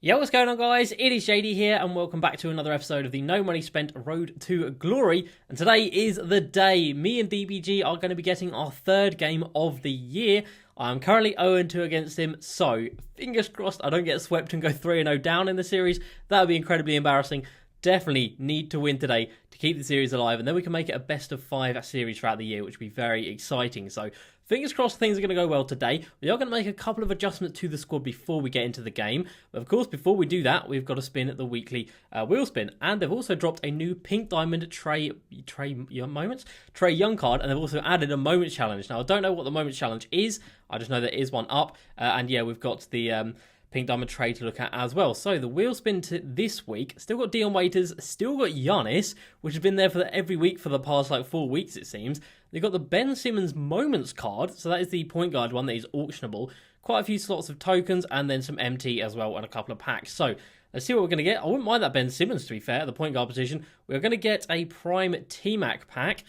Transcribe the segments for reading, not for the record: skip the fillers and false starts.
Yo, what's going on, guys? It is JD here, and welcome back to another episode of the No Money Spent Road to Glory. And today is the day me and DBG are going to be getting our third game of the year. I'm currently 0-2 against him, so fingers crossed I don't get swept and go 3-0 down in the series. That would be incredibly embarrassing. Definitely need to win today to keep the series alive, and then we can make it a best of 5 series throughout the year, which would be very exciting. So fingers crossed things are going to go well today. We are going to make a couple of adjustments to the squad before we get into the game. But of course, before we do that, we've got to spin the weekly wheel spin. And they've also dropped a new Pink Diamond Trey Young card, and they've also added a Moments Challenge. Now, I don't know what the Moments Challenge is. I just know there is one up. And yeah, we've got the Pink Diamond Trade to look at as well. So the wheel spin to this week, still got Dion Waiters, still got Giannis, which has been there for every week for the past 4 weeks it seems. They've got the Ben Simmons Moments card, so that is the point guard one that is auctionable. Quite a few slots of tokens and then some MT as well and a couple of packs. So let's see what we're going to get. I wouldn't mind that Ben Simmons, to be fair, at the point guard position. We're going to get a Prime T-Mac pack.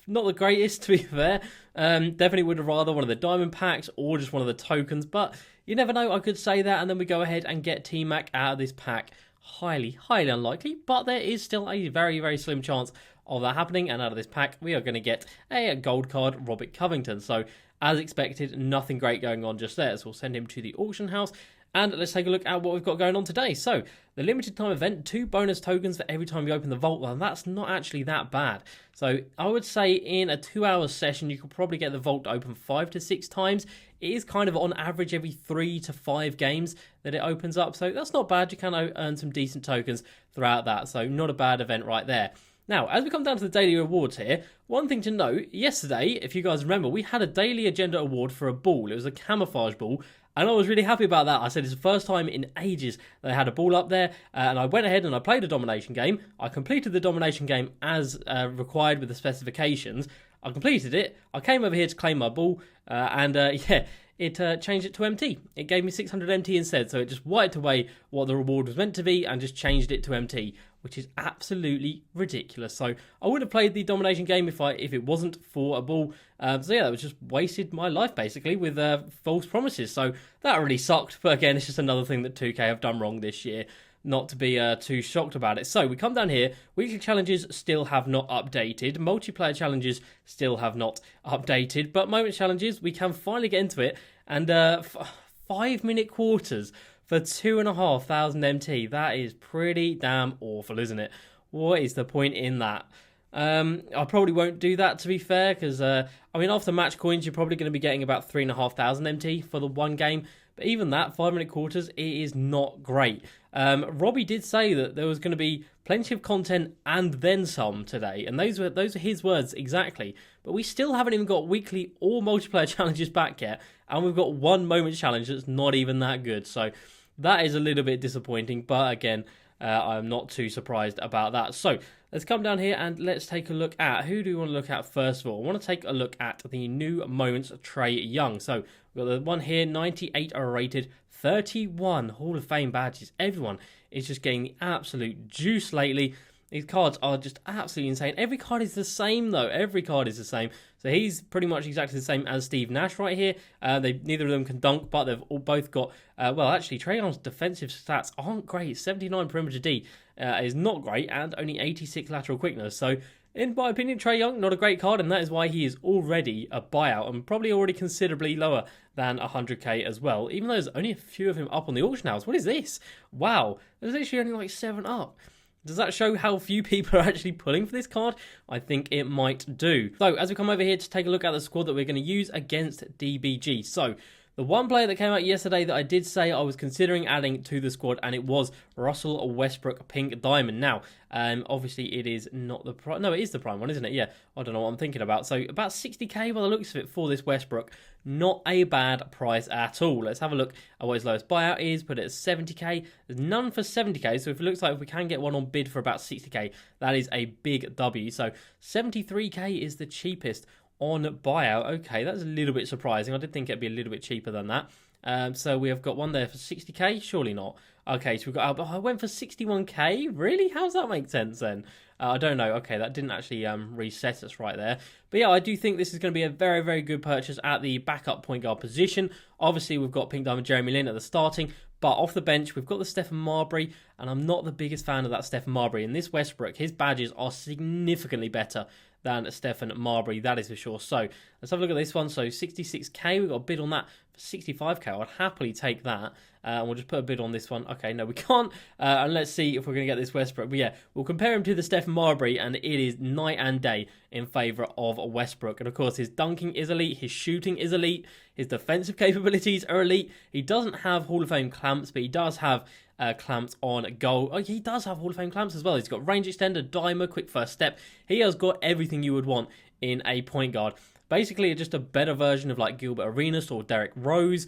Not the greatest, to be fair. Definitely would have rather one of the diamond packs or just one of the tokens, but you never know, I could say that, and then we go ahead and get T-Mac out of this pack. Highly unlikely, but there is still a very slim chance of that happening, and out of this pack, we are going to get a gold card, Robert Covington. So, as expected, nothing great going on just there, so we'll send him to the auction house. And let's take a look at what we've got going on today. So, the limited time event, 2 bonus tokens for every time you open the vault. Well, that's not actually that bad. So, I would say in a 2-hour session, you could probably get the vault to open 5 to 6 times. It is kind of on average every 3 to 5 games that it opens up. So, that's not bad. You can earn some decent tokens throughout that. So, not a bad event right there. Now, as we come down to the daily rewards here, one thing to note, yesterday, if you guys remember, we had a daily agenda award for a ball. It was a camouflage ball, and I was really happy about that. I said it's the first time in ages they had a ball up there, and I went ahead and I played a domination game. I completed the domination game as required with the specifications. I completed it. I came over here to claim my ball, yeah, it changed it to MT. It gave me 600 MT instead, so it just wiped away what the reward was meant to be and just changed it to MT, which is absolutely ridiculous. So I would have played the domination game if it wasn't for a ball. So yeah, that was just wasted my life basically with false promises. So that really sucked. But again, it's just another thing that 2K have done wrong this year. Not to be too shocked about it. So we come down here. Weekly challenges still have not updated. Multiplayer challenges still have not updated. But moment challenges, we can finally get into it. And 5-minute quarters for 2,500 MT. That is pretty damn awful, isn't it? What is the point in that? I probably won't do that, to be fair, because after match coins, you're probably going to be getting about 3,500 MT for the one game. But even that, 5-minute quarters, it is not great. Robbie did say that there was going to be plenty of content and then some today, and those were his words exactly. But we still haven't even got weekly or multiplayer challenges back yet, and we've got one moment challenge that's not even that good. So that is a little bit disappointing, but again, I'm not too surprised about that. So let's come down here and let's take a look at, who do we want to look at first of all? I want to take a look at the new Moments Trey Young. So we've got the one here, 98 rated, 31 Hall of Fame badges. Everyone is just getting the absolute juice lately. These cards are just absolutely insane. Every card is the same, though. Every card is the same. So he's pretty much exactly the same as Steve Nash right here. Neither of them can dunk, but they've both got... Trey Young's defensive stats aren't great. 79 perimeter D is not great, and only 86 lateral quickness. So, in my opinion, Trey Young, not a great card, and that is why he is already a buyout, and probably already considerably lower than 100k as well, even though there's only a few of him up on the auction house. What is this? Wow, there's literally only 7 up. Does that show how few people are actually pulling for this card? I think it might do. So, as we come over here to take a look at the squad that we're going to use against DBG. So, the one player that came out yesterday that I did say I was considering adding to the squad, and it was Russell Westbrook Pink Diamond. Now, obviously it is not the prime. No, it is the prime one, isn't it? Yeah, I don't know what I'm thinking about. So about 60k by the looks of it for this Westbrook. Not a bad price at all. Let's have a look at what his lowest buyout is. Put it at 70k. There's none for 70k. So if it looks like if we can get one on bid for about 60k, that is a big W. So 73k is the cheapest on buyout. Okay, that's a little bit surprising. I did think it'd be a little bit cheaper than that. So we have got one there for 60k. Surely not. Okay, so we've got... I went for 61k? Really? How does that make sense then? I don't know. Okay, that didn't actually reset us right there. But yeah, I do think this is going to be a very, very good purchase at the backup point guard position. Obviously, we've got Pink Diamond Jeremy Lin at the starting, but off the bench, we've got the Stephen Marbury, and I'm not the biggest fan of that Stephen Marbury. In this Westbrook, his badges are significantly better than Stephen Marbury, that is for sure. So let's have a look at this one. So 66k, we've got a bid on that for 65k. I'd happily take that. And we'll just put a bid on this one. Okay, no, we can't. And let's see if we're going to get this Westbrook. But yeah, we'll compare him to the Stephen Marbury, and it is night and day in favour of Westbrook. And of course, his dunking is elite, his shooting is elite, his defensive capabilities are elite. He doesn't have Hall of Fame clamps, but he does have clamps on goal. Oh, he does have Hall of Fame clamps as well. He's got range extender, dimer, quick first step. He has got everything you would want in a point guard. Basically, just a better version of like Gilbert Arenas or Derrick Rose,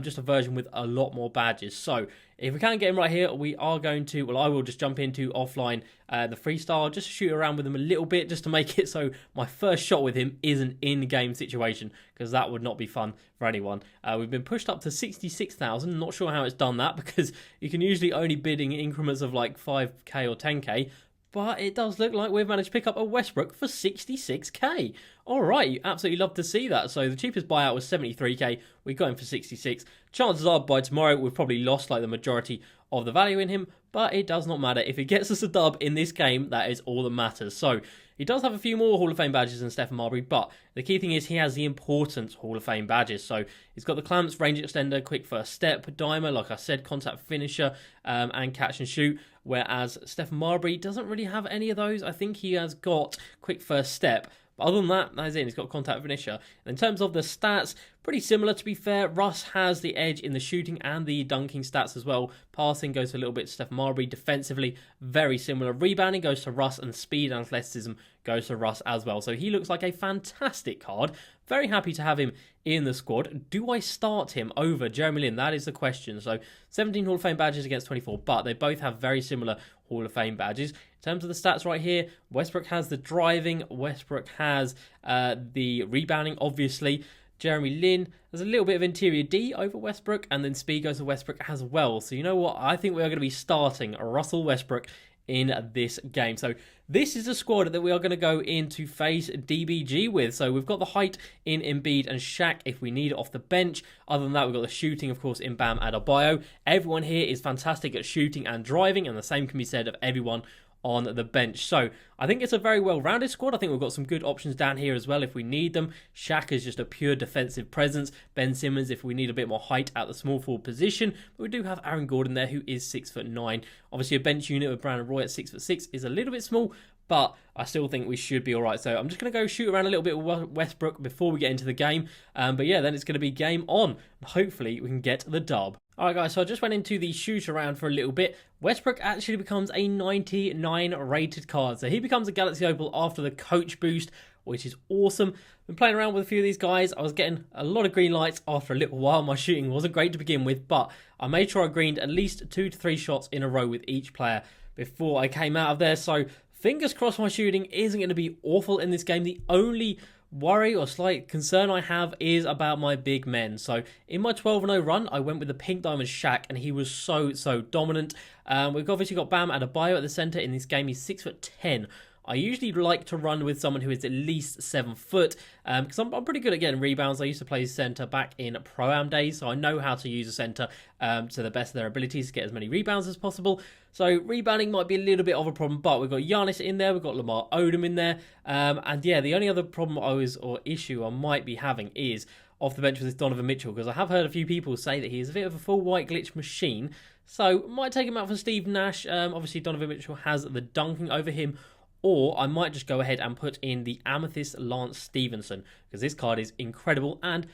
just a version with a lot more badges. So if we can't get him right here, we are going to, well, I will just jump into offline the freestyle, just shoot around with him a little bit, just to make it so my first shot with him is an in-game situation, because that would not be fun for anyone. We've been pushed up to 66,000, not sure how it's done that, because you can usually only bid in increments of like 5k or 10k, but it does look like we've managed to pick up a Westbrook for 66k. All right, you absolutely love to see that. So the cheapest buyout was 73k. We got him for 66. Chances are by tomorrow we've probably lost like the majority of the value in him, but it does not matter. If it gets us a dub in this game, that is all that matters. So he does have a few more Hall of Fame badges than Stephen Marbury, but the key thing is he has the important Hall of Fame badges. So he's got the clamps, range extender, quick first step, dimer, like I said, contact finisher, and catch and shoot. Whereas Stephen Marbury doesn't really have any of those. I think he has got quick first step. But other than that, that's it. He's got contact finisher. And in terms of the stats, pretty similar to be fair. Russ has the edge in the shooting and the dunking stats as well. Passing goes a little bit to Stephen Marbury. Defensively, very similar. Rebounding goes to Russ, and speed and athleticism goes to Russ as well. So he looks like a fantastic card. Very happy to have him in the squad. Do I start him over Jeremy Lin? That is the question. So 17 Hall of Fame badges against 24, but they both have very similar Hall of Fame badges. In terms of the stats right here, Westbrook has the driving, Westbrook has the rebounding, obviously. Jeremy Lin, there's a little bit of interior D over Westbrook, and then speed goes to Westbrook as well. So you know what? I think we're going to be starting Russell Westbrook in this game. So this is the squad that we are going to go in to face DBG with. So we've got the height in Embiid and Shaq if we need it off the bench. Other than that, we've got the shooting, of course, in Bam Adebayo. Everyone here is fantastic at shooting and driving, and the same can be said of everyone on the bench. So I think it's a very well-rounded squad. I think we've got some good options down here as well if we need them. Shaq is just a pure defensive presence. Ben Simmons if we need a bit more height at the small forward position. But we do have Aaron Gordon there who is 6'9". Obviously a bench unit with Brandon Roy at 6'6" is a little bit small, but I still think we should be all right. So I'm just going to go shoot around a little bit with Westbrook before we get into the game. But yeah, then it's going to be game on. Hopefully we can get the dub. Alright guys, so I just went into the shoot around for a little bit. Westbrook actually becomes a 99 rated card. So he becomes a Galaxy Opal after the coach boost, which is awesome. Been playing around with a few of these guys. I was getting a lot of green lights after a little while. My shooting wasn't great to begin with, but I made sure I greened at least 2 to 3 shots in a row with each player before I came out of there. So fingers crossed my shooting isn't going to be awful in this game. The only worry or slight concern I have is about my big men. So in my 12-0 run, I went with the Pink Diamond Shaq, and he was so dominant. We've obviously got Bam Adebayo at the centre. In this game, he's 6'10". I usually like to run with someone who is at least 7 foot, because I'm pretty good at getting rebounds. I used to play centre back in Pro-Am days, so I know how to use a centre to the best of their abilities to get as many rebounds as possible. So rebounding might be a little bit of a problem, but we've got Giannis in there, we've got Lamar Odom in there, and yeah, the only other problem or issue I might be having is off the bench with this Donovan Mitchell, because I have heard a few people say that he is a bit of a full white glitch machine, so might take him out for Steve Nash. Obviously Donovan Mitchell has the dunking over him, or I might just go ahead and put in the Amethyst Lance Stevenson, because this card is incredible, and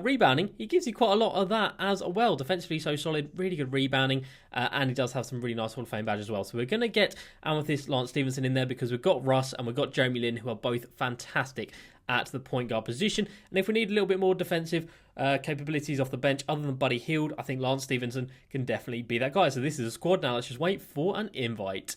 rebounding, he gives you quite a lot of that as well. Defensively so solid, really good rebounding, and he does have some really nice Hall of Fame badges as well. So we're going to get Amethyst Lance Stevenson in there because we've got Russ and we've got Jeremy Lin, who are both fantastic at the point guard position. And if we need a little bit more defensive capabilities off the bench other than Buddy Hield, I think Lance Stevenson can definitely be that guy. So this is a squad now. Let's just wait for an invite.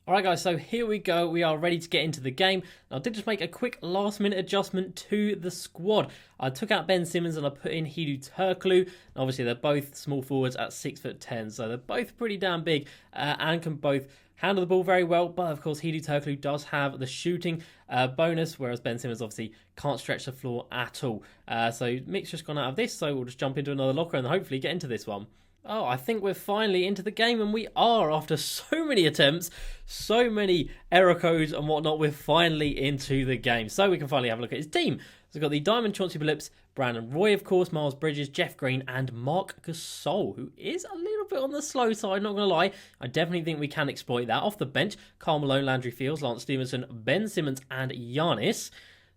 Alright guys, so here we go, we are ready to get into the game. Now, I did just make a quick last minute adjustment to the squad. I took out Ben Simmons and I put in Hedo Turkoglu. Obviously they're both small forwards at 6'10", so they're both pretty damn big and can both handle the ball very well, but of course Hedo Turkoglu does have the shooting bonus, whereas Ben Simmons obviously can't stretch the floor at all. So Mick's just gone out of this, so we'll just jump into another locker and hopefully get into this one. Oh, I think we're finally into the game, and we are, after so many attempts, so many error codes and whatnot, we're finally into the game. So we can finally have a look at his team. So we've got the Diamond Chauncey Billups, Brandon Roy, of course, Miles Bridges, Jeff Green, and Marc Gasol, who is a little bit on the slow side, not going to lie. I definitely think we can exploit that. Off the bench, Karl Malone, Landry Fields, Lance Stevenson, Ben Simmons, and Giannis.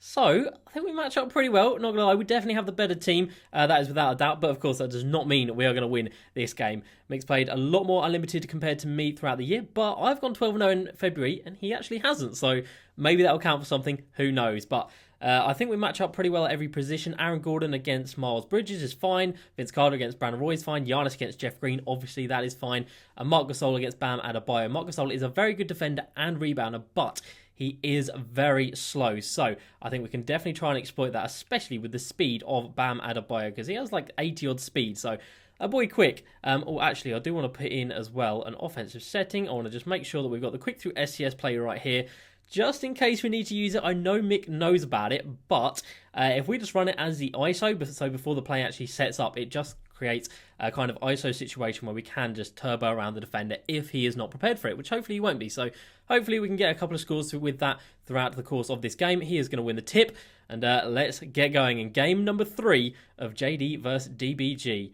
So, I think we match up pretty well, not going to lie, we definitely have the better team, that is without a doubt, but of course that does not mean we are going to win this game. Mick's played a lot more unlimited compared to me throughout the year, but I've gone 12-0 in February, and he actually hasn't, so maybe that'll count for something, who knows, but I think we match up pretty well at every position. Aaron Gordon against Miles Bridges is fine, Vince Carter against Brandon Roy is fine, Giannis against Jeff Green, obviously that is fine, and Marc Gasol against Bam Adebayo. Marc Gasol is a very good defender and rebounder, but he is very slow, so I think we can definitely try and exploit that, especially with the speed of Bam Adebayo, because he has like 80-odd speed, so a boy quick. Oh, actually, I do want to put in as well an offensive setting. I want to just make sure that we've got the quick through SCS player right here, just in case we need to use it. I know Mick knows about it, but if we just run it as the ISO, so before the play actually sets up, it just creates a kind of ISO situation where we can just turbo around the defender if he is not prepared for it, which hopefully he won't be. So hopefully we can get a couple of scores with that throughout the course of this game. He is going to win the tip, and let's get going in game number 3 of JD versus DBG.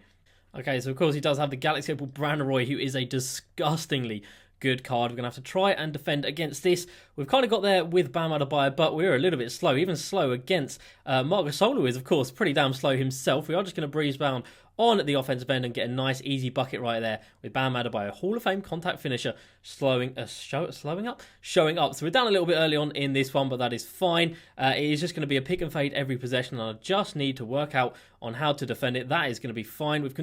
Okay, so of course he does have the Galaxy Opal Brandon Roy, who is a disgustingly good card. We're going to have to try and defend against this. We've kind of got there with Bam Adebayo, but we're a little bit slow, even slow against Marc Gasol, who is, of course, pretty damn slow himself. We are just going to breeze down on the offensive end and get a nice, easy bucket right there with Bam Adebayo, Hall of Fame contact finisher, showing up. So we're down a little bit early on in this one, but that is fine. It is just going to be a pick and fade every possession, and I just need to work out on how to defend it. That is going to be fine. We've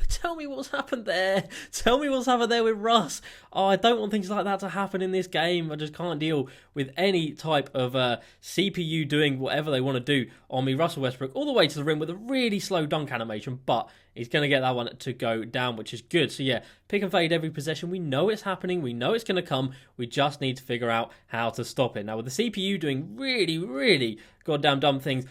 tell me what's happened there. Tell me what's happened there with Russ. Oh, I don't want things like that to happen in this game. I just can't deal with any type of CPU doing whatever they want to do on me. Russell Westbrook all the way to the rim with a really slow dunk animation, but he's going to get that one to go down, which is good. So yeah, pick and fade every possession. We know it's happening. We know it's going to come. We just need to figure out how to stop it. Now, with the CPU doing really, really goddamn dumb things,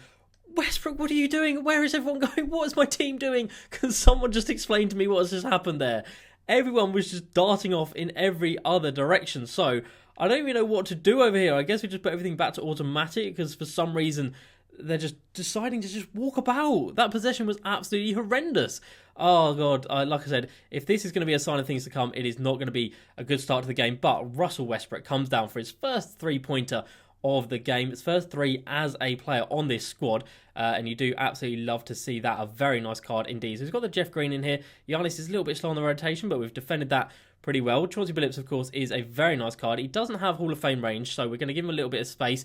Westbrook, what are you doing? Where is everyone going? What is my team doing? Can someone just explain to me what has just happened there? Everyone was just darting off in every other direction. So I don't even know what to do over here. I guess we just put everything back to automatic, because for some reason they're just deciding to just walk about. That possession was absolutely horrendous. Oh, God. Like I said, if this is going to be a sign of things to come, it is not going to be a good start to the game. But Russell Westbrook comes down for his first three-pointer of the game. His first 3 as a player on this squad. And you do absolutely love to see that. A very nice card indeed. So we've got the Jeff Green in here. Giannis is a little bit slow on the rotation, but we've defended that pretty well. Chauncey Billups, of course, is a very nice card. He doesn't have Hall of Fame range, so we're going to give him a little bit of space.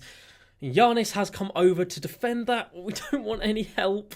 Giannis has come over to defend that. We don't want any help.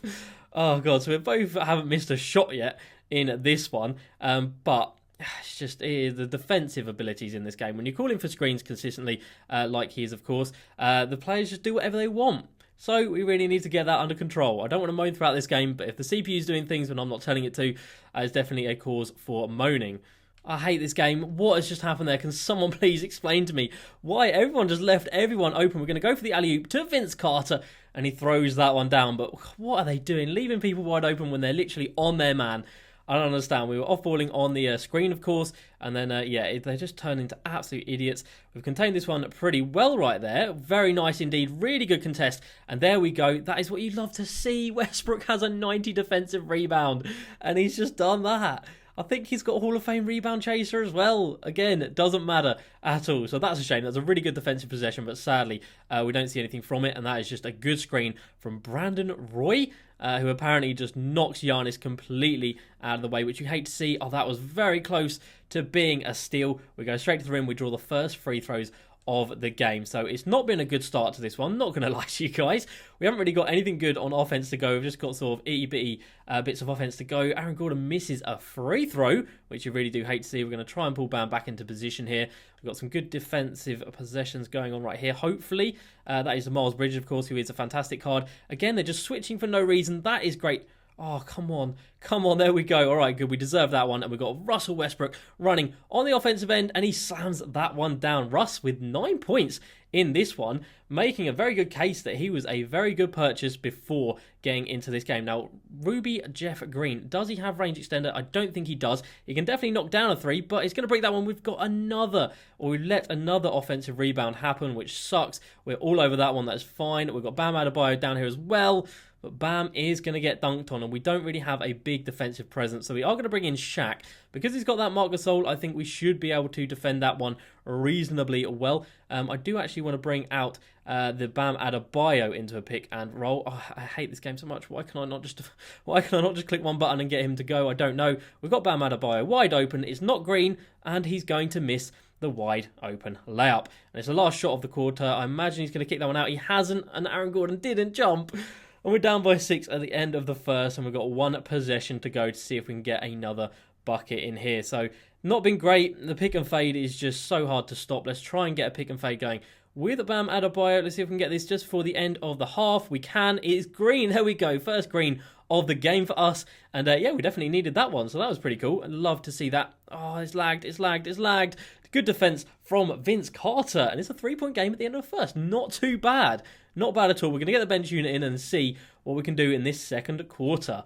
Oh, God. So we both haven't missed a shot yet in this one. But it's just the defensive abilities in this game. When you're calling for screens consistently, like he is, of course, the players just do whatever they want. So we really need to get that under control. I don't want to moan throughout this game, but if the CPU is doing things when I'm not telling it to, it's definitely a cause for moaning. I hate this game. What has just happened there? Can someone please explain to me why everyone just left everyone open? We're going to go for the alley-oop to Vince Carter, and he throws that one down. But what are they doing? Leaving people wide open when they're literally on their man. I don't understand. We were off-balling on the screen, of course, and then, they just turn into absolute idiots. We've contained this one pretty well right there. Very nice indeed. Really good contest. And there we go. That is what you love to see. Westbrook has a 90 defensive rebound, and he's just done that. I think he's got a Hall of Fame rebound chaser as well. Again, it doesn't matter at all. So that's a shame. That's a really good defensive possession, but sadly, we don't see anything from it. And that is just a good screen from Brandon Roy, who apparently just knocks Giannis completely out of the way, which you hate to see. Oh, that was very close to being a steal. We go straight to the rim. We draw the first free throws of the game. So it's not been a good start to this one, not going to lie to you guys. We haven't really got anything good on offense to go. We've just got sort of itty-bitty bits of offense to go. Aaron Gordon misses a free throw, which you really do hate to see. We're going to try and pull Bam back into position here. We've got some good defensive possessions going on right here, hopefully. That is Miles Bridges, of course, who is a fantastic card. Again, they're just switching for no reason. That is great. Oh, come on. Come on, there we go. All right, good. We deserve that one. And we've got Russell Westbrook running on the offensive end, and he slams that one down. Russ with 9 points in this one, making a very good case that he was a very good purchase before getting into this game. Now, Ruby Jeff Green, does he have range extender? I don't think he does. He can definitely knock down a three, but he's going to break that one. We've got another, or we've let another offensive rebound happen, which sucks. We're all over that one. That's fine. We've got Bam Adebayo down here as well. But Bam is going to get dunked on, and we don't really have a big defensive presence. So we are going to bring in Shaq. Because he's got that Marc Gasol, I think we should be able to defend that one reasonably well. I do actually want to bring out the Bam Adebayo into a pick and roll. Oh, I hate this game so much. Why can I not just click one button and get him to go? I don't know. We've got Bam Adebayo wide open. It's not green, and he's going to miss the wide open layup. And it's the last shot of the quarter. I imagine he's going to kick that one out. He hasn't, and Aaron Gordon didn't jump. And we're down by 6 at the end of the first, and we've got one possession to go to see if we can get another bucket in here. So, not been great. The pick and fade is just so hard to stop. Let's try and get a pick and fade going with Bam Adebayo. Let's see if we can get this just for the end of the half. We can. It is green. There we go. First green of the game for us. And yeah, we definitely needed that one. So that was pretty cool. I'd love to see that. Oh, it's lagged. It's lagged. It's lagged. Good defense from Vince Carter. And it's a 3-point game at the end of the first. Not too bad. Not bad at all. We're going to get the bench unit in and see what we can do in this second quarter.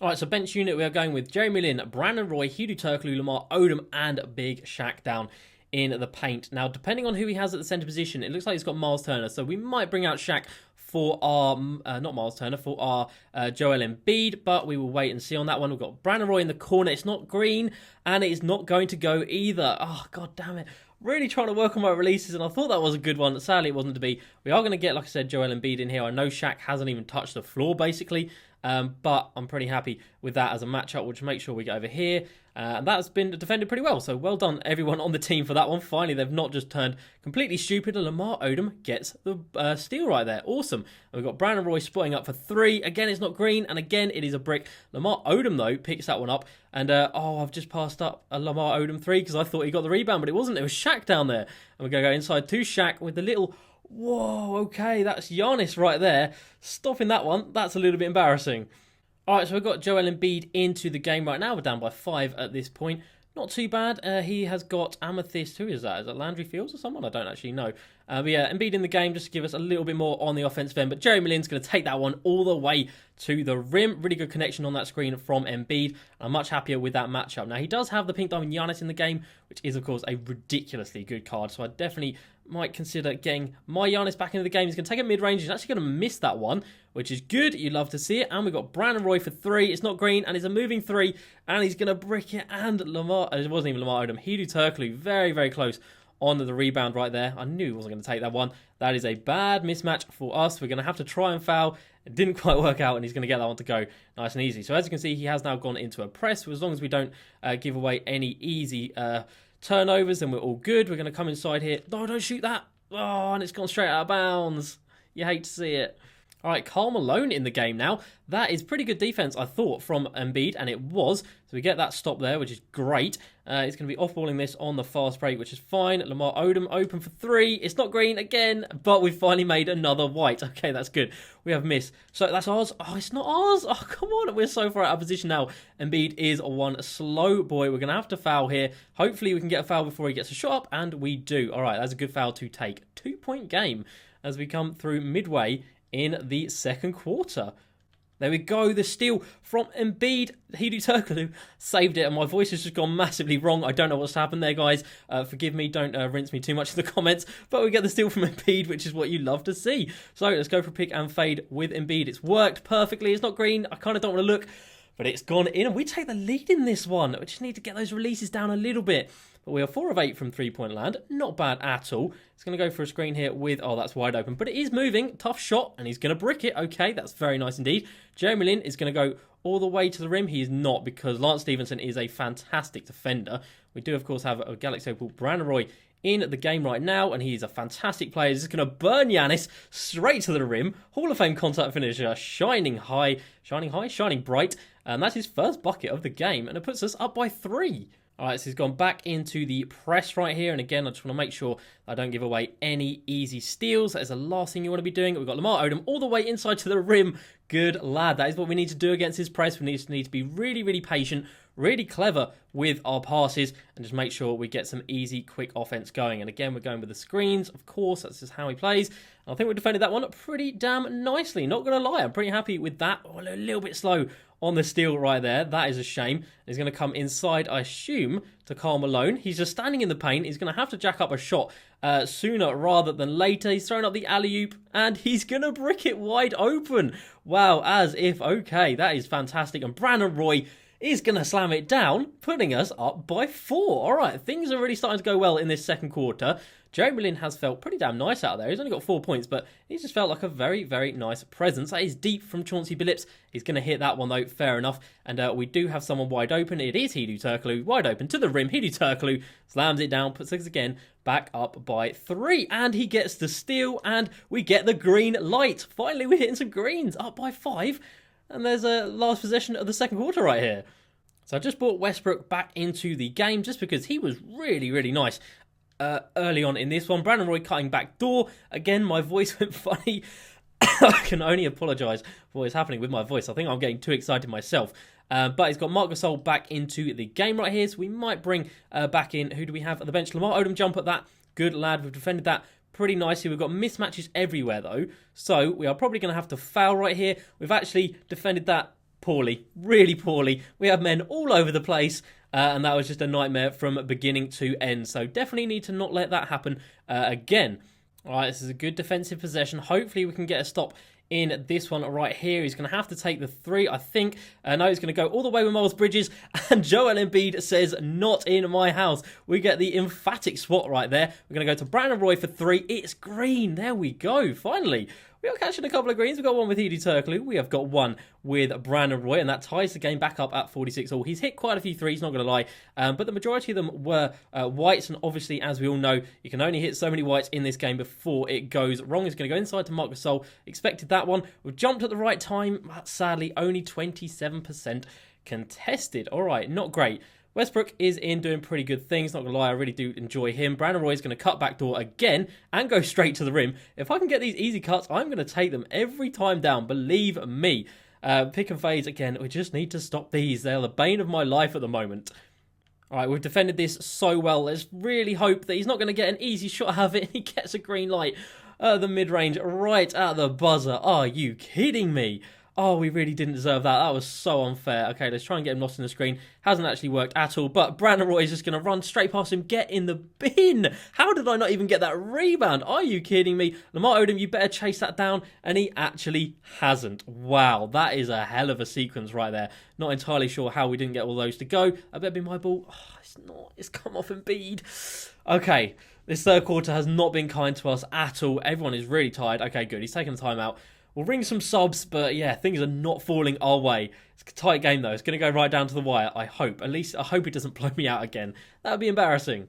All right, so bench unit, we are going with Jeremy Lin, Brandon Roy, Hideo Turkoglu, Lamar Odom, and Big Shaq down in the paint. Now, depending on who he has at the center position, it looks like he's got Miles Turner, so we might bring out Shaq for our, not Miles Turner, for our Joel Embiid, but we will wait and see on that one. We've got Brandon Roy in the corner. It's not green, and it is not going to go either. Oh, God damn it. Really trying to work on my releases, and I thought that was a good one. Sadly, it wasn't to be. We are going to get, like I said, Joel Embiid in here. I know Shaq hasn't even touched the floor, basically, but I'm pretty happy with that as a matchup. We'll just make sure we get over here, and that's been defended pretty well. So well done, everyone on the team, for that one. Finally, they've not just turned completely stupid, and Lamar Odom gets the steal right there. Awesome. And we've got Brandon Roy spotting up for 3. Again, it's not green, and again, it is a brick. Lamar Odom, though, picks that one up. And, I've just passed up a Lamar Odom 3 because I thought he got the rebound, but it wasn't. It was Shaq down there. And we're going to go inside to Shaq with the little... Whoa, okay, that's Giannis right there. Stopping that one, that's a little bit embarrassing. All right, so we've got Joel Embiid into the game right now. We're down by 5 at this point. Not too bad. He has got Amethyst. Who is that? Is that Landry Fields or someone? I don't actually know. But yeah, Embiid in the game just to give us a little bit more on the offensive end. But Jeremy Lin's going to take that one all the way to the rim. Really good connection on that screen from Embiid. I'm much happier with that matchup. Now, he does have the Pink Diamond Giannis in the game, which is, of course, a ridiculously good card. So I definitely might consider getting my Giannis back into the game. He's going to take a mid-range. He's actually going to miss that one, which is good. You love to see it. And we've got Brandon Roy for 3. It's not green, and it's a moving 3. And he's going to brick it. And Lamar, it wasn't even Lamar Odom. Hideo Turkoglu, very, very close on the rebound right there. I knew he wasn't going to take that one. That is a bad mismatch for us. We're going to have to try and foul. It didn't quite work out, and he's going to get that one to go nice and easy. So as you can see, he has now gone into a press. As long as we don't give away any easy turnovers, then we're all good. We're going to come inside here. No, don't shoot that. Oh, and it's gone straight out of bounds. You hate to see it. All right, Karl Malone in the game now. That is pretty good defense, I thought, from Embiid, and it was. So we get that stop there, which is great. It's going to be off-balling this on the fast break, which is fine. Lamar Odom open for 3. It's not green again, but we've finally made another white. Okay, that's good. We have missed. So that's ours. Oh, it's not ours. Oh, come on. We're so far out of position now. Embiid is one slow boy. We're going to have to foul here. Hopefully, we can get a foul before he gets a shot up, and we do. All right, that's a good foul to take. 2-point game as we come through midway in the second quarter. There we go, the steal from Embiid. Hideo Turkoglu saved it, and my voice has just gone massively wrong. I don't know what's happened there, guys. Forgive me, don't rinse me too much in the comments, but we get the steal from Embiid, which is what you love to see. So let's go for pick and fade with Embiid. It's worked perfectly. It's not green. I kind of don't want to look, but it's gone in, and we take the lead in this one. We just need to get those releases down a little bit. but we are 4 of 8 from three-point land. Not bad at all. It's going to go for a screen here with, oh, that's wide open, but it is moving. Tough shot, and he's going to brick it. Okay, that's very nice indeed. Jeremy Lin is going to go all the way to the rim. He is not, because Lance Stevenson is a fantastic defender. We do, of course, have a Galaxy Opal Brandon Roy in the game right now, and he's a fantastic player. He's just going to burn Giannis straight to the rim. Hall of Fame contact finisher, shining bright, and that's his first bucket of the game, and it puts us up by 3. All right, so he's gone back into the press right here, and again, I just want to make sure I don't give away any easy steals. That is the last thing you want to be doing. We've got Lamar Odom all the way inside to the rim. Good lad. That is what we need to do against his press. We need to be really, really patient, really clever with our passes, and just make sure we get some easy, quick offense going. And again, we're going with the screens. Of course, that's just how he plays. And I think we defended that one pretty damn nicely. Not going to lie, I'm pretty happy with that. Oh, a little bit slow on the steal right there. That is a shame. He's going to come inside, I assume, to Karl Malone. He's just standing in the paint. He's going to have to jack up a shot sooner rather than later. He's throwing up the alley-oop, and he's going to brick it wide open. Wow, as if, okay, that is fantastic. And Brandon Roy is going to slam it down, putting us up by 4. All right, things are really starting to go well in this second quarter. Jeremy Lin has felt pretty damn nice out there. He's only got 4 points, but he's just felt like a very, very nice presence. That is deep from Chauncey Billups. He's going to hit that one, though, fair enough. And we do have someone wide open. It is Hedo Turkoglu, wide open to the rim. Hedo Turkoglu slams it down, puts us again back up by 3. And he gets the steal, and we get the green light. Finally, we're hitting some greens, up by 5. And there's a last possession of the second quarter right here. So I just brought Westbrook back into the game just because he was really, really nice early on in this one. Brandon Roy cutting back door. Again, my voice went funny. I can only apologise for what is happening with my voice. I think I'm getting too excited myself. But he's got Marc Gasol back into the game right here. So we might bring back in, who do we have at the bench? Lamar Odom jump at that. Good lad. We've defended that pretty nicely. We've got mismatches everywhere though. So we are probably going to have to foul right here. We've actually defended that poorly, really poorly. We have men all over the place. And that was just a nightmare from beginning to end. So definitely need to not let that happen again. All right, this is a good defensive possession. Hopefully we can get a stop in this one right here. He's going to have to take the 3, I think. No, he's going to go all the way with Miles Bridges. And Joel Embiid says, not in my house. We get the emphatic swat right there. We're going to go to Brandon Roy for 3. It's green. There we go. Finally. We are catching a couple of greens. We've got one with Hedo Turkoglu. We have got one with Brandon Roy, and that ties the game back up at 46 all. He's hit quite a few threes, not going to lie, but the majority of them were whites, and obviously, as we all know, you can only hit so many whites in this game before it goes wrong. He's going to go inside to Marc Gasol. Expected that one. We've jumped at the right time, but sadly, only 27% contested. All right, not great. Westbrook is in doing pretty good things, not going to lie, I really do enjoy him. Brandon Roy is going to cut back door again and go straight to the rim. If I can get these easy cuts, I'm going to take them every time down, believe me. Pick and fades, again, we just need to stop these. They're the bane of my life at the moment. All right, we've defended this so well. Let's really hope that he's not going to get an easy shot out of it and he gets a green light. The mid-range right at the buzzer. Are you kidding me? Oh, we really didn't deserve that. That was so unfair. Okay, let's try and get him lost in the screen. Hasn't actually worked at all. But Brandon Roy is just going to run straight past him. Get in the bin. How did I not even get that rebound? Are you kidding me? Lamar Odom, you better chase that down. And he actually hasn't. Wow, that is a hell of a sequence right there. Not entirely sure how we didn't get all those to go. I better be my ball. Oh, it's not. It's come off Embiid. Okay, this third quarter has not been kind to us at all. Everyone is really tired. Okay, good. He's taking the timeout. We'll ring some subs, but yeah, things are not falling our way. It's a tight game, though. It's going to go right down to the wire, I hope. At least, I hope it doesn't blow me out again. That would be embarrassing.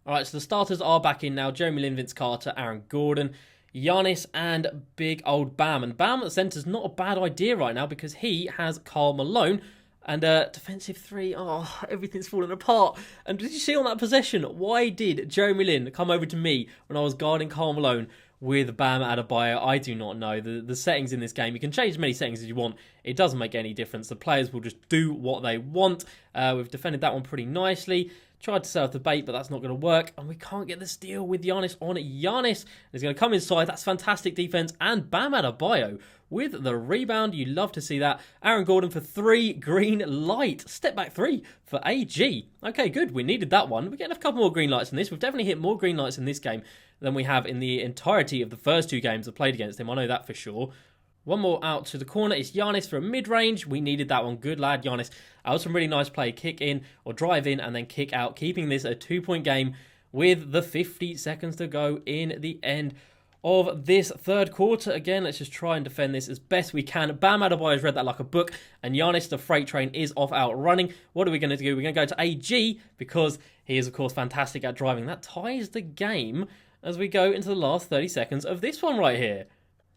All right, so the starters are back in now. Jeremy Lin, Vince Carter, Aaron Gordon, Giannis, and big old Bam. And Bam at the centre is not a bad idea right now because he has Karl Malone. And defensive 3, oh, everything's falling apart. And did you see on that possession, why did Jeremy Lin come over to me when I was guarding Karl Malone with Bam Adebayo? I do not know. The settings in this game, you can change as many settings as you want. It doesn't make any difference. The players will just do what they want. We've defended that one pretty nicely. Tried to set up the bait, but that's not going to work. And we can't get the steal with Giannis on it. Giannis is going to come inside. That's fantastic defense. And Bam Adebayo with the rebound. You love to see that. Aaron Gordon for 3, green light. Step back 3 for AG. Okay, good. We needed that one. We're getting a couple more green lights in this. We've definitely hit more green lights in this game than we have in the entirety of the first 2 games I've played against him. I know that for sure. One more out to the corner. It's Giannis for a mid-range. We needed that one. Good lad, Giannis. That was some really nice play. Kick in or drive in and then kick out, keeping this a 2-point game with the 50 seconds to go in the end of this third quarter. Again, let's just try and defend this as best we can. Bam Adebayo has read that like a book, and Giannis, the freight train, is off out running. What are we going to do? We're going to go to AG because he is, of course, fantastic at driving. That ties the game as we go into the last 30 seconds of this one right here.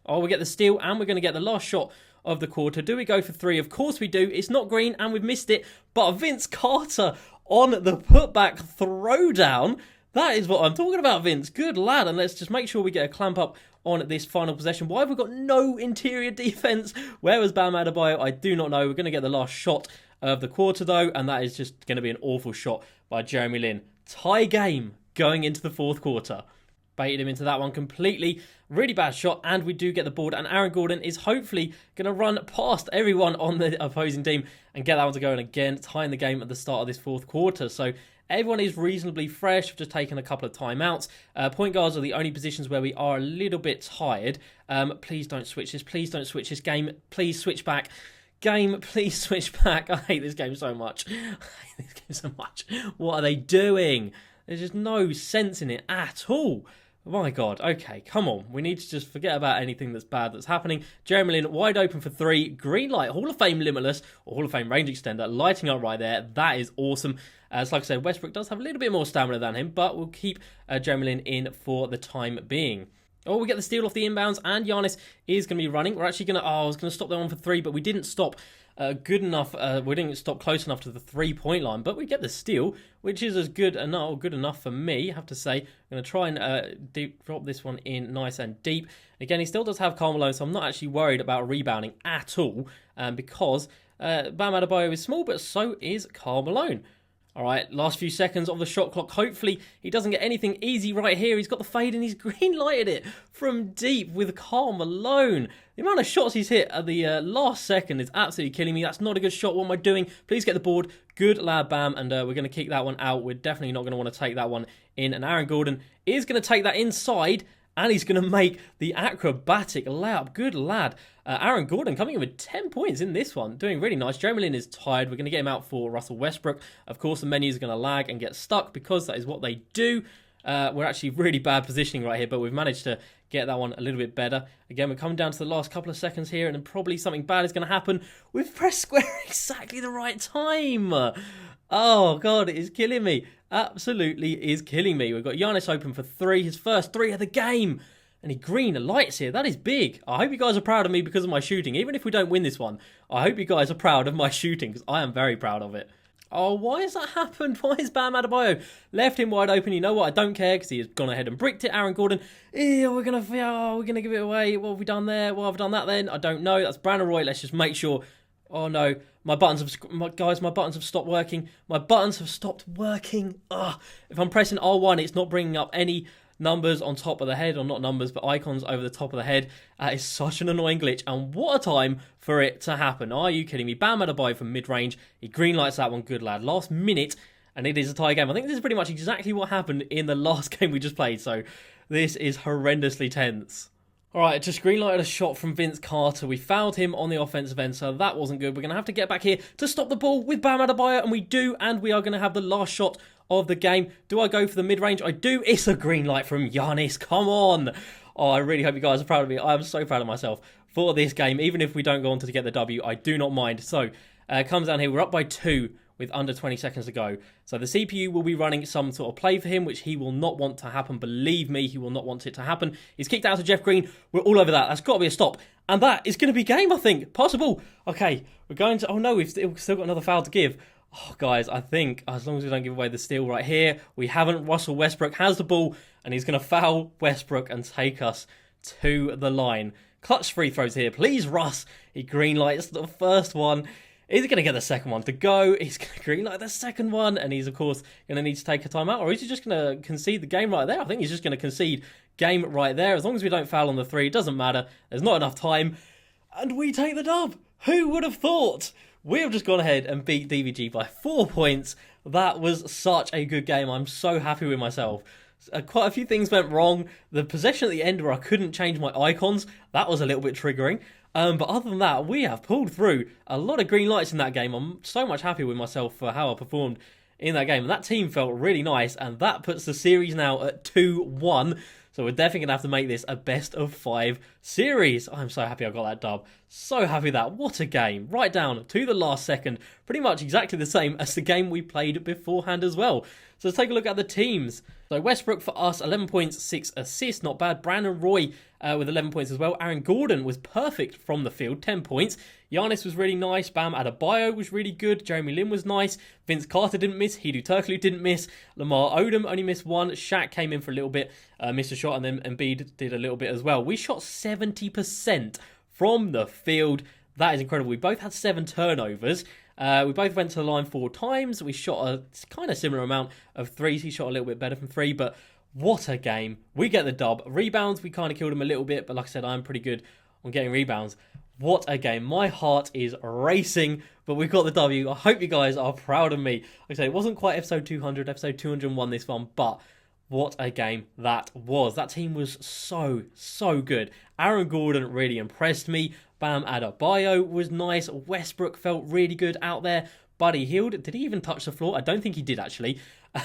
Oh, we get the steal, and we're going to get the last shot of the quarter. Do we go for three? Of course we do. It's not green, and we've missed it. But Vince Carter on the putback throwdown. That is what I'm talking about, Vince. Good lad. And let's just make sure we get a clamp up on this final possession. Why have we got no interior defense? Where was Bam Adebayo? I do not know. We're going to get the last shot of the quarter, though, and that is just going to be an awful shot by Jeremy Lin. Tie game going into the fourth quarter. Baited him into that one completely. Really bad shot, and we do get the board, and Aaron Gordon is hopefully going to run past everyone on the opposing team and get that one to go, and again, tying the game at the start of this fourth quarter. So everyone is reasonably fresh. We've just taken a couple of timeouts. Point guards are the only positions where we are a little bit tired. Please don't switch this. Please don't switch this. Game, please switch back. Game, please switch back. I hate this game so much. I hate this game so much. What are they doing? There's just no sense in it at all. My God. Okay, come on. We need to just forget about anything that's bad that's happening. Jeremy Lin wide open for three. Green light. Hall of Fame limitless or Hall of Fame range extender lighting up right there. That is awesome. As like I said, Westbrook does have a little bit more stamina than him, but we'll keep Jeremy Lin in for the time being. Oh, we get the steal off the inbounds, and Giannis is going to be running. We're actually going to... Oh, I was going to stop that one for three, but we didn't stop good enough. We didn't stop close enough to the three-point line, but we get the steal, which is as good enough for me, I have to say. I'm going to try and drop this one in nice and deep. Again, he still does have Karl Malone, so I'm not actually worried about rebounding at all, because Bam Adebayo is small, but so is Karl Malone. All right, last few seconds of the shot clock. Hopefully, he doesn't get anything easy right here. He's got the fade and he's green lighted it from deep with Karl Malone. The amount of shots he's hit at the last second is absolutely killing me. That's not a good shot. What am I doing? Please get the board. Good lad, Bam. And we're going to kick that one out. We're definitely not going to want to take that one in. And Aaron Gordon is going to take that inside. And he's going to make the acrobatic layup. Good lad. Aaron Gordon coming in with 10 points in this one. Doing really nice. Jeremy Lin is tired. We're going to get him out for Russell Westbrook. Of course, the menus are going to lag and get stuck because that is what they do. We're actually really bad positioning right here, but we've managed to get that one a little bit better. Again, we're coming down to the last couple of seconds here, and then probably something bad is going to happen. We've pressed square exactly the right time. Oh, God, it is killing me. Absolutely is killing me. We've got Giannis open for three, his first three of the game. And he green lights here. That is big. I hope you guys are proud of me because of my shooting. Even if we don't win this one, I hope you guys are proud of my shooting because I am very proud of it. Oh, why has that happened? Why is Bam Adebayo left him wide open? You know what? I don't care because he has gone ahead and bricked it. Aaron Gordon. We're gonna give it away. What have we done there? What have I done that then? I don't know. That's Brandon Roy. Let's just make sure. Oh no, my buttons have stopped working. My buttons have stopped working. Ugh. If I'm pressing R1, it's not bringing up any numbers on top of the head, or not numbers, but icons over the top of the head. That is such an annoying glitch, and what a time for it to happen. Are you kidding me? Bam Adebayo from mid-range. He green lights that one. Good lad. Last minute, and it is a tie game. I think this is pretty much exactly what happened in the last game we just played, so this is horrendously tense. All right, just green-lighted a shot from Vince Carter. We fouled him on the offensive end, so that wasn't good. We're going to have to get back here to stop the ball with Bam Adebayo, and we do, and we are going to have the last shot of the game. Do I go for the mid-range? I do. It's a green light from Giannis. Come on. Oh, I really hope you guys are proud of me. I am so proud of myself for this game. Even if we don't go on to get the W, I do not mind. So, comes down here. We're up by 2 with under 20 seconds to go. So the CPU will be running some sort of play for him, which he will not want to happen. Believe me, he will not want it to happen. He's kicked out to Jeff Green. We're all over that. That's got to be a stop. And that is going to be game, I think. Possible. Okay, we're going to... Oh, no, we've still got another foul to give. Oh, guys, I think as long as we don't give away the steal right here, we haven't. Russell Westbrook has the ball, and he's going to foul Westbrook and take us to the line. Clutch free throws here. Please, Russ. He green lights the first one. Is he going to get the second one to go? He's going to green light the second one, and he's, of course, going to need to take a timeout. Or is he just going to concede the game right there? I think he's just going to concede game right there. As long as we don't foul on the three, it doesn't matter. There's not enough time. And we take the dub. Who would have thought? We have just gone ahead and beat DBG by 4 points. That was such a good game. I'm so happy with myself. Quite a few things went wrong. The possession at the end where I couldn't change my icons, that was a little bit triggering. But other than that, we have pulled through a lot of green lights in that game. I'm so much happy with myself for how I performed in that game. And that team felt really nice, and that puts the series now at 2-1. So we're definitely going to have to make this a best of 5 series. I'm so happy I got that dub. So happy that. What a game. Right down to the last second. Pretty much exactly the same as the game we played beforehand as well. So let's take a look at the teams. So Westbrook for us, 11 points, 6 assists. Not bad. Brandon Roy with 11 points as well. Aaron Gordon was perfect from the field, 10 points. Giannis was really nice. Bam Adebayo was really good. Jeremy Lin was nice. Vince Carter didn't miss. Hedo Turkoglu didn't miss. Lamar Odom only missed 1. Shaq came in for a little bit, missed a shot, and then Embiid did a little bit as well. We shot 70% from the field. That is incredible. We both had 7 turnovers. We both went to the line 4 times. We shot a kind of similar amount of threes. He shot a little bit better from 3, but what a game. We get the dub. Rebounds, we kind of killed him a little bit, but like I said, I'm pretty good on getting rebounds. What a game. My heart is racing, but we got the W. I hope you guys are proud of me. Like I said, it wasn't quite episode 200, episode 201 this one, but what a game that was. That team was so good. Aaron Gordon really impressed me. Bam Adebayo was nice. Westbrook felt really good out there. Buddy Hield, did he even touch the floor? I don't think he did, actually.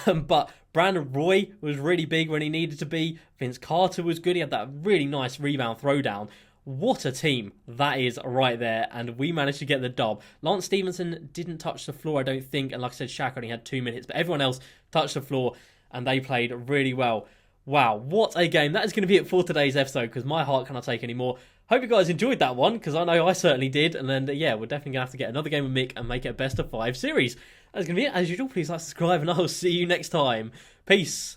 But Brandon Roy was really big when he needed to be. Vince Carter was good. He had that really nice rebound throwdown. What a team that is right there, and we managed to get the dub. Lance Stevenson didn't touch the floor, I don't think, and like I said, Shaq only had 2 minutes, but everyone else touched the floor, and they played really well. Wow, what a game. That is going to be it for today's episode, because my heart cannot take any more. Hope you guys enjoyed that one, because I know I certainly did, and then, yeah, we're definitely going to have to get another game with Mick and make it a best of 5 series. That's going to be it. As usual, please like, subscribe, and I'll see you next time. Peace.